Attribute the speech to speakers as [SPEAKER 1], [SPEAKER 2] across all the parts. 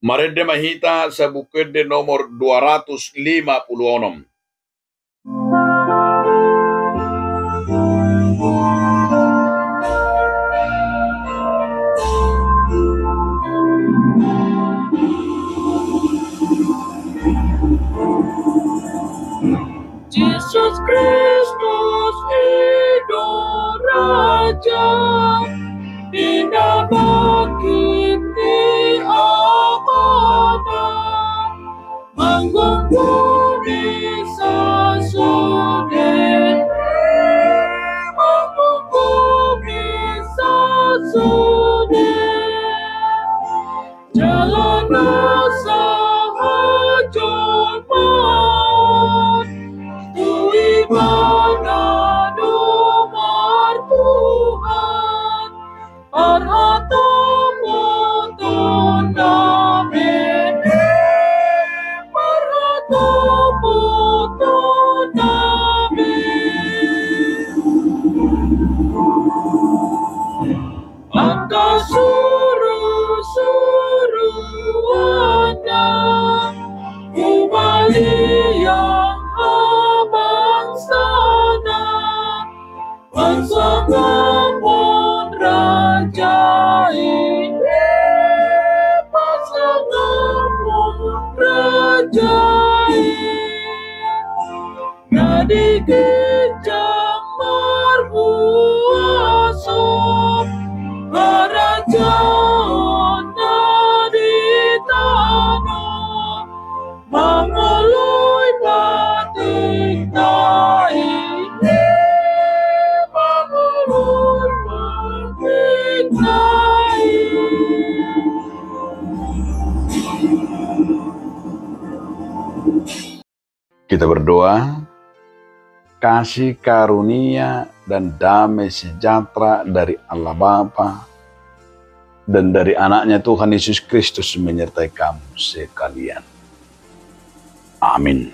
[SPEAKER 1] Marede mahita sa bukid de nomor 256.
[SPEAKER 2] Yesus Kristus Hidup Raja, Bina bangkit di amanah, mengguguri sasudah, mengguguri sasudah, jalan sahaja maut, tui mana nomor Tuhan, arhatamu tuname, arhatamu tuname. Angka suruh-suruhnya, kembali yang abang sana, pasangan raja ini, pasangan raja ini, nadi kijang marbuaso, kerajaan di tanah, mengoloi batik ini, mengoloi batik
[SPEAKER 1] Kita berdoa, kasih karunia dan damai sejahtera dari Allah Bapa dan dari anaknya Tuhan Yesus Kristus menyertai kamu sekalian. Amin.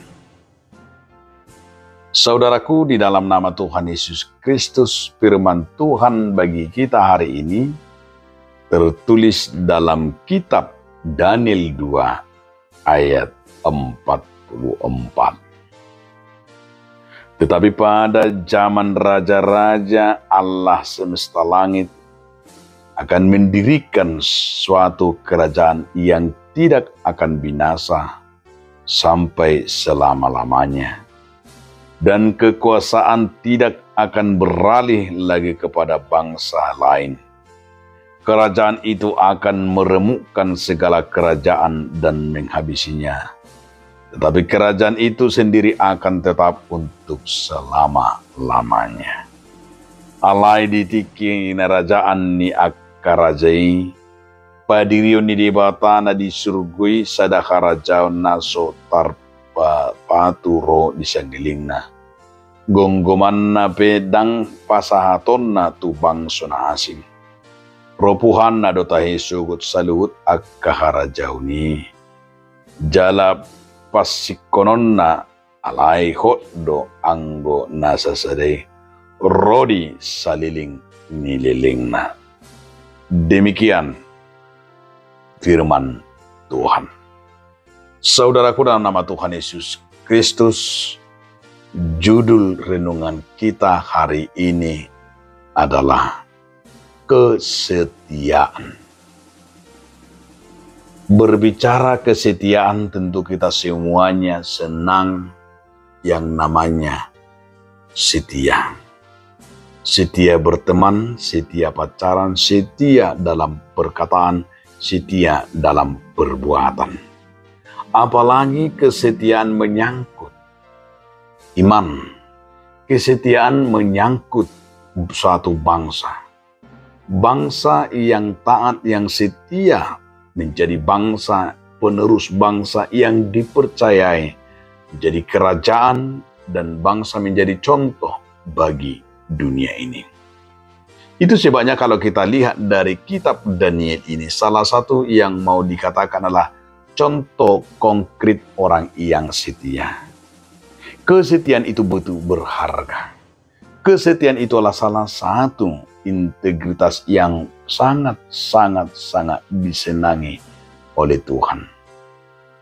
[SPEAKER 1] Saudaraku, di dalam nama Tuhan Yesus Kristus, firman Tuhan bagi kita hari ini tertulis dalam kitab Daniel 2 ayat 44. Tetapi pada zaman raja-raja Allah semesta langit akan mendirikan suatu kerajaan yang tidak akan binasa sampai selama-lamanya. Dan kekuasaan tidak akan beralih lagi kepada bangsa lain. Kerajaan itu akan meremukkan segala kerajaan dan menghabisinya. Tetapi kerajaan itu sendiri akan tetap untuk selama-lamanya. Alai ditiki nerajaan ni akarajai, padirion ni dibatana di surgui sadakarajao naso tarpa paturo di sanggilingna. Gonggoman na pedang pasahaton na tubang suna asing. Ropuhan na dotahi sugut saluhut akaharajao ni. Jalap pasikonon na alay hotdo anggo nasasade rodi saliling nililing na. Demikian firman Tuhan. Saudaraku, dalam nama Tuhan Yesus Kristus, judul renungan kita hari ini adalah kesetiaan. Berbicara kesetiaan, tentu kita semuanya senang yang namanya setia. Setia berteman, setia pacaran, setia dalam perkataan, setia dalam perbuatan. Apalagi kesetiaan menyangkut iman. Kesetiaan menyangkut suatu bangsa. Bangsa yang taat, yang setia, menjadi bangsa, penerus bangsa yang dipercayai, menjadi kerajaan dan bangsa menjadi contoh bagi dunia ini. Itu sebabnya kalau kita lihat dari kitab Daniel ini, salah satu yang mau dikatakan adalah contoh konkret orang yang setia. Kesetiaan itu betul berharga. Kesetiaan itu adalah salah satu integritas yang sangat disenangi oleh Tuhan.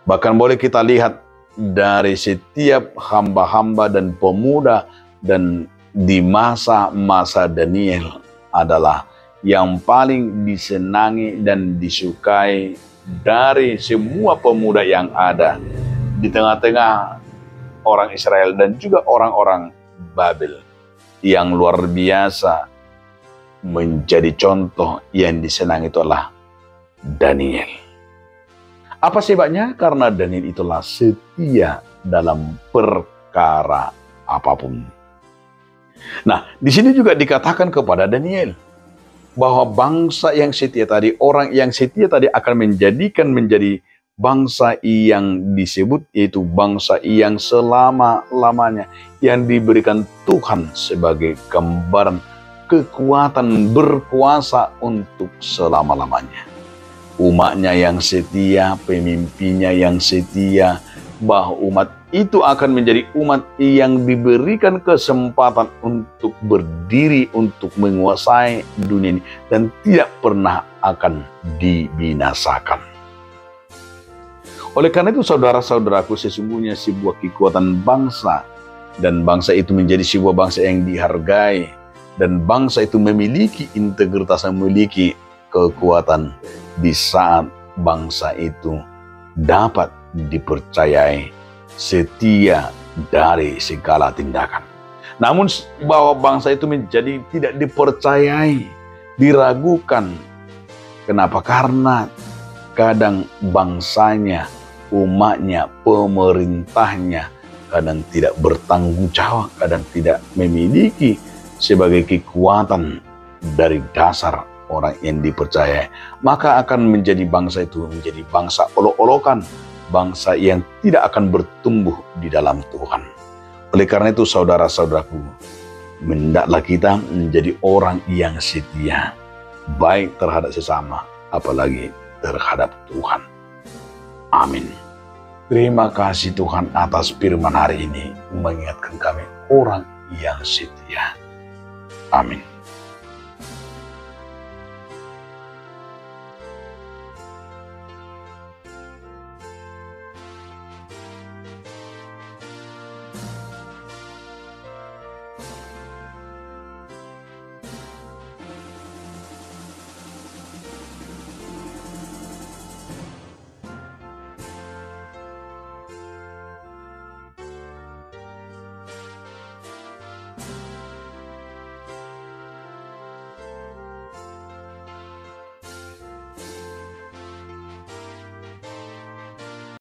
[SPEAKER 1] Bahkan boleh kita lihat dari setiap hamba-hamba dan pemuda dan di masa-masa Daniel adalah yang paling disenangi dan disukai dari semua pemuda yang ada di tengah-tengah orang Israel dan juga orang-orang Babel yang luar biasa. Menjadi contoh yang disenangi itu adalah Daniel. Apa sebabnya? Karena Daniel itulah setia dalam perkara apapun. Nah, di sini juga dikatakan kepada Daniel bahwa bangsa yang setia tadi, orang yang setia tadi akan menjadi bangsa yang disebut, yaitu bangsa yang selama-lamanya, yang diberikan Tuhan sebagai gambaran kekuatan berkuasa untuk selama-lamanya. Umatnya yang setia, pemimpinnya yang setia, bahwa umat itu akan menjadi umat yang diberikan kesempatan untuk berdiri, untuk menguasai dunia ini, dan tidak pernah akan dibinasakan. Oleh karena itu, saudara-saudaraku, sesungguhnya sebuah kekuatan bangsa, dan bangsa itu menjadi sebuah bangsa yang dihargai, dan bangsa itu memiliki integritas, memiliki kekuatan di saat bangsa itu dapat dipercayai setia dari segala tindakan. Namun bahwa bangsa itu menjadi tidak dipercayai, diragukan. Kenapa? Karena kadang bangsanya, umatnya, pemerintahnya kadang tidak bertanggung jawab, kadang tidak memiliki sebagai kekuatan dari dasar orang yang dipercaya, maka akan menjadi bangsa itu menjadi bangsa olok-olokan, bangsa yang tidak akan bertumbuh di dalam Tuhan. Oleh karena itu, saudara-saudaraku, hendaklah kita menjadi orang yang setia, baik terhadap sesama, apalagi terhadap Tuhan. Amin. Terima kasih Tuhan atas firman hari ini, mengingatkan kami orang yang setia. Amin.